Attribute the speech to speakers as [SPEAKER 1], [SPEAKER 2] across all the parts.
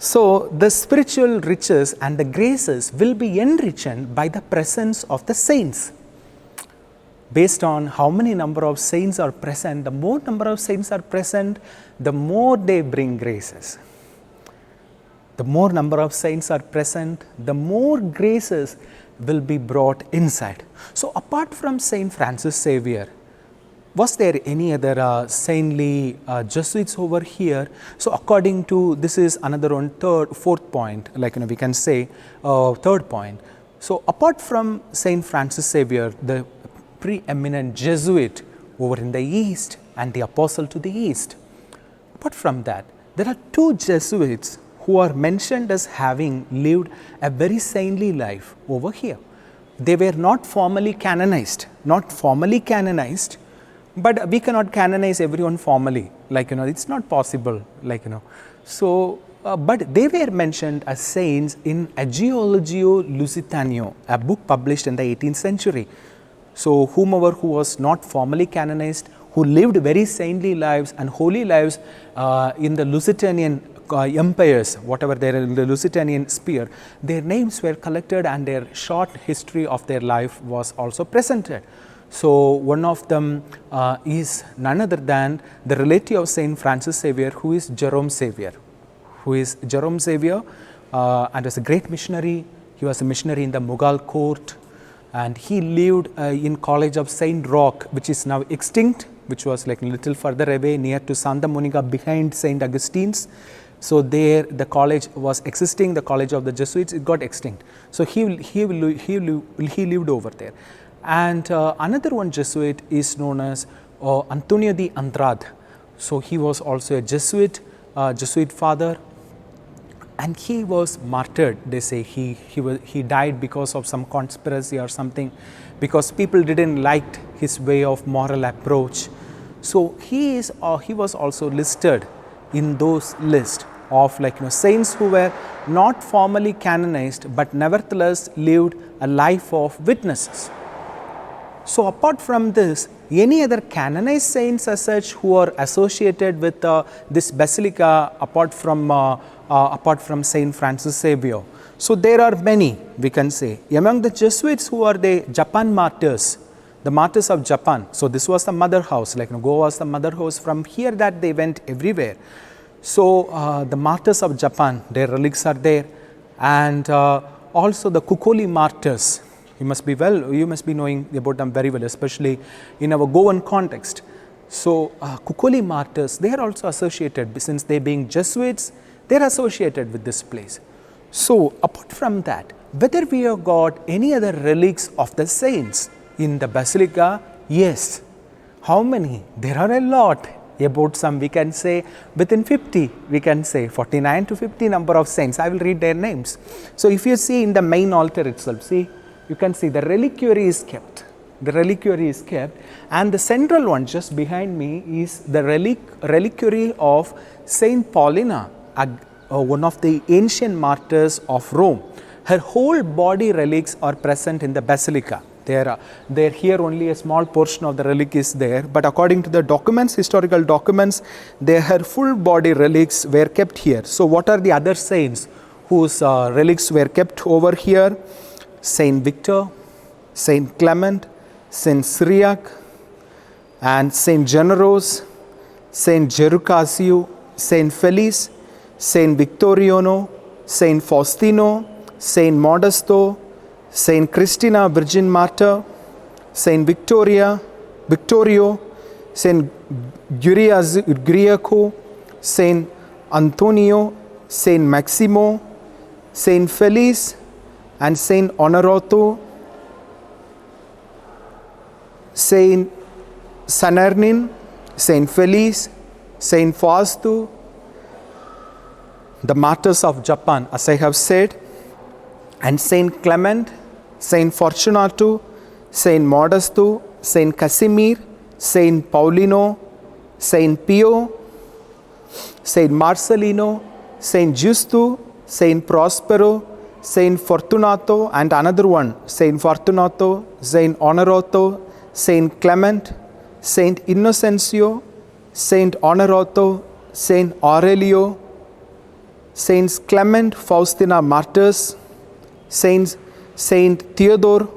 [SPEAKER 1] So the spiritual riches and the graces will be enriched by the presence of the saints. Based on how many number of saints are present, the more number of saints are present, the more they bring graces. The more number of saints are present, the more graces will be brought inside. So apart from Saint Francis Xavier, was there any other saintly Jesuits over here? So according to, this is another one, fourth point, like we can say third point. So apart from Saint Francis Xavier, the preeminent Jesuit over in the East and the Apostle to the East, apart from that, there are two Jesuits who are mentioned as having lived a very saintly life over here. They were not formally canonized, but we cannot canonize everyone formally, it's not possible, So, but they were mentioned as saints in Archeological Lusitano, a book published in the 18th century. So, whomever who was not formally canonized, who lived very saintly lives and holy lives in the Lusitanian empires, whatever they are in the Lusitanian sphere, their names were collected and their short history of their life was also presented. So, one of them is none other than the relative of Saint Francis Xavier, who is Jerome Xavier, and was a great missionary. He was a missionary in the Mughal court, and he lived in College of Saint Roch, which is now extinct, which was like a little further away near to Santa Monica behind Saint Augustine's. So there the college was existing, the college of the Jesuits, it got extinct. So he lived over there. And another one Jesuit is known as Antonio de Andrade. So he was also a Jesuit father, and he was martyred. They say he died because of some conspiracy or something, because people didn't like his way of moral approach. So he was also listed in those lists of saints who were not formally canonized but nevertheless lived a life of witnesses. So apart from this, any other canonized saints as such who are associated with this basilica apart from Saint Francis Xavier? So there are many, we can say. Among the Jesuits, who are the Japan martyrs, the martyrs of Japan. So this was the mother house, Goa was the mother house. From here that they went everywhere. So the martyrs of Japan, their relics are there, and also the Kukoli martyrs. You must be knowing about them very well, especially in our Goan context. So Kukoli martyrs, they are also associated, since they being Jesuits, they are associated with this place. So apart from that, whether we have got any other relics of the saints in the basilica, yes. How many? There are a lot. About some, we can say within 50, we can say 49 to 50 number of saints. I will read their names. So if you see in the main altar itself, see, you can see the reliquary is kept. The reliquary is kept, and the central one just behind me is the reliquary of Saint Paulina, one of the ancient martyrs of Rome. Her whole body relics are present in the basilica. There here only a small portion of the relic is there, but according to the documents, historical documents, her full body relics were kept here. So what are the other saints whose relics were kept over here? Saint Victor, Saint Clement, Saint Cyriac, and Saint Generos, Saint Gervasio, Saint Felice, Saint Victoriano, Saint Faustino, Saint Modesto, Saint Christina Virgin Martyr, Saint Victorio, Saint Gyriaco, Saint Antonio, Saint Maximo, Saint Felice, and Saint Honorato, Saint Saturnin, Saint Felice, Saint Fausto, the martyrs of Japan, as I have said, and Saint Clement, Saint Fortunato, Saint Modesto, Saint Casimir, Saint Paulino, Saint Pio, Saint Marcelino, Saint Justo, Saint Prospero, Saint Fortunato, and another one, Saint Fortunato, Saint Honorato, Saint Clement, Saint Innocencio, Saint Honorato, Saint Aurelio, Saints Clement, Faustina Martyrs, Saint Theodore,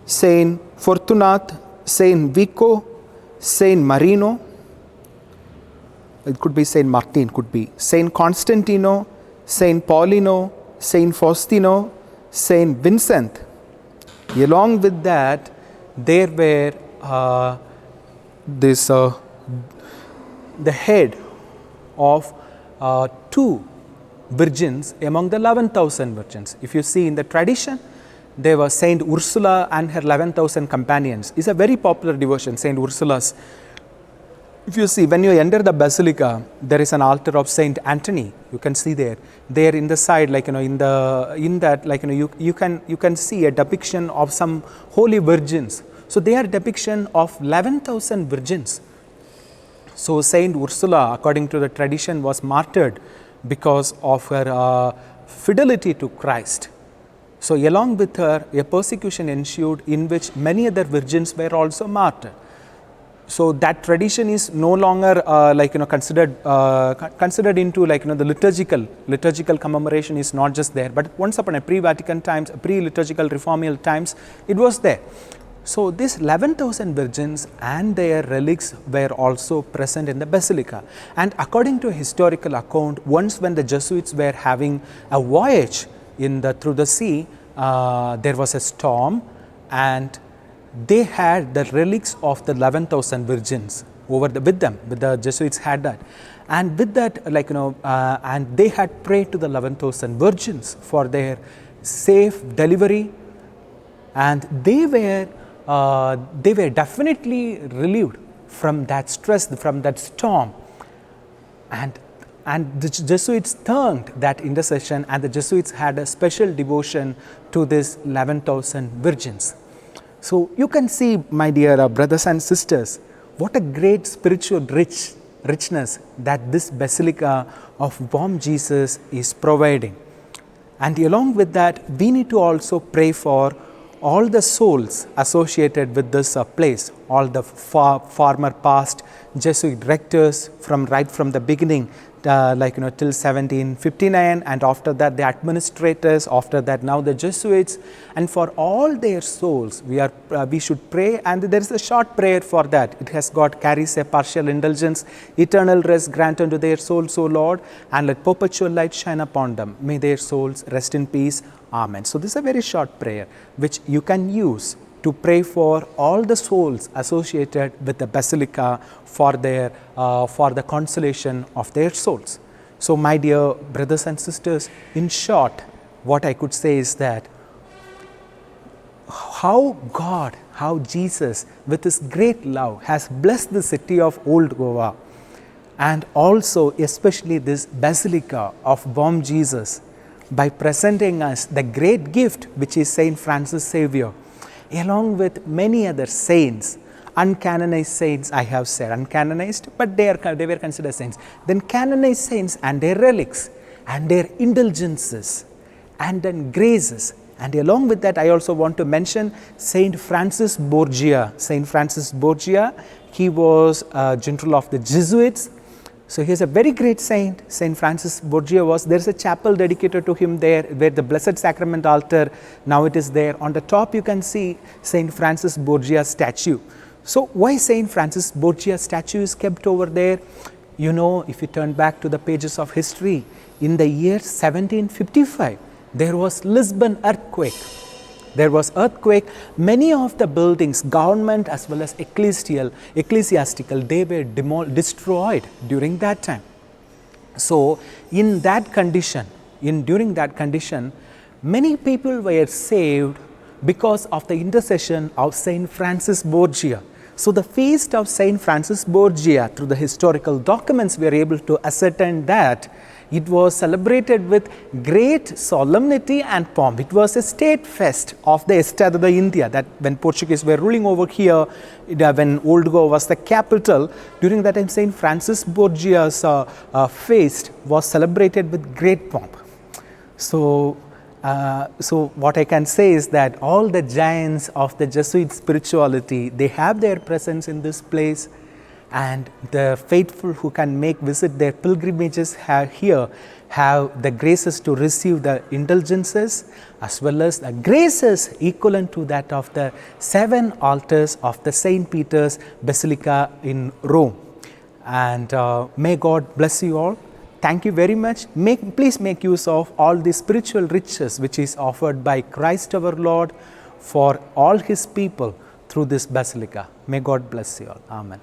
[SPEAKER 1] Saint Fortunat, Saint Vico, Saint Marino, it could be Saint Martin, could be Saint Constantino, Saint Paulino, Saint Faustino, Saint Vincent. Along with that, there were the head of two virgins among the 11,000 virgins. If you see in the tradition, there was Saint Ursula and her 11,000 companions. It's a very popular devotion, Saint Ursula's. If you see, when you enter the basilica, there is an altar of Saint Anthony. You can see there in the side, like in that, like you can see a depiction of some holy virgins. So they are depiction of 11,000 virgins. So Saint Ursula, according to the tradition, was martyred because of her fidelity to Christ. So along with her, a persecution ensued in which many other virgins were also martyred. So that tradition is no longer considered into the liturgical commemoration is not just there, but once upon a pre-Vatican times, pre-liturgical reformal times, it was there. So these 11,000 virgins and their relics were also present in the basilica. And according to a historical account, once when the Jesuits were having a voyage through the sea, there was a storm, and they had the relics of the 11,000 virgins with them. The Jesuits had that, and with that, and they had prayed to the 11,000 virgins for their safe delivery, and they were definitely relieved from that stress, from that storm, and the Jesuits thanked that intercession, and the Jesuits had a special devotion to these 11,000 virgins. So you can see, my dear brothers and sisters, what a great spiritual richness that this Basilica of Bom Jesus is providing. And along with that, we need to also pray for all the souls associated with this place, all the former past Jesuit rectors right from the beginning, till 1759, and after that the administrators, after that now the Jesuits, and for all their souls we should pray. And there is a short prayer for that. It has carries a partial indulgence. Eternal rest grant unto their souls, O Lord, and let perpetual light shine upon them. May their souls rest in peace. Amen. So this is a very short prayer which you can use to pray for all the souls associated with the basilica for the consolation of their souls. So my dear brothers and sisters, in short, what I could say is that how Jesus with his great love has blessed the city of Old Goa, and also especially this Basilica of Bom Jesus, by presenting us the great gift which is Saint Francis Xavier, along with many other saints, uncanonized saints. I have said uncanonized, but they were considered saints. Then canonized saints and their relics and their indulgences and then graces. And along with that, I also want to mention Saint Francis Borgia. Saint Francis Borgia, he was a general of the Jesuits. So he is a very great saint. Saint Francis Borgia was. There is a chapel dedicated to him there, where the Blessed Sacrament altar, now it is there. On the top you can see Saint Francis Borgia statue. So why Saint Francis Borgia statue is kept over there? You know, if you turn back to the pages of history, in the year 1755, there was Lisbon earthquake. There was earthquake. Many of the buildings, government as well as ecclesiastical, they were destroyed during that time. So in that condition, during that condition, many people were saved because of the intercession of Saint Francis Borgia. So the feast of Saint Francis Borgia, through the historical documents, we are able to ascertain that it was celebrated with great solemnity and pomp. It was a state fest of the Estado de India, that when Portuguese were ruling over here, when Old Goa was the capital, during that time Saint Francis Borgia's feast was celebrated with great pomp. So what I can say is that all the giants of the Jesuit spirituality, they have their presence in this place, and the faithful who can visit their pilgrimages here have the graces to receive the indulgences as well as the graces equivalent to that of the 7 altars of the St. Peter's Basilica in Rome. And may God bless you all. Thank you very much. Please make use of all the spiritual riches which is offered by Christ our Lord for all His people through this basilica. May God bless you all. Amen.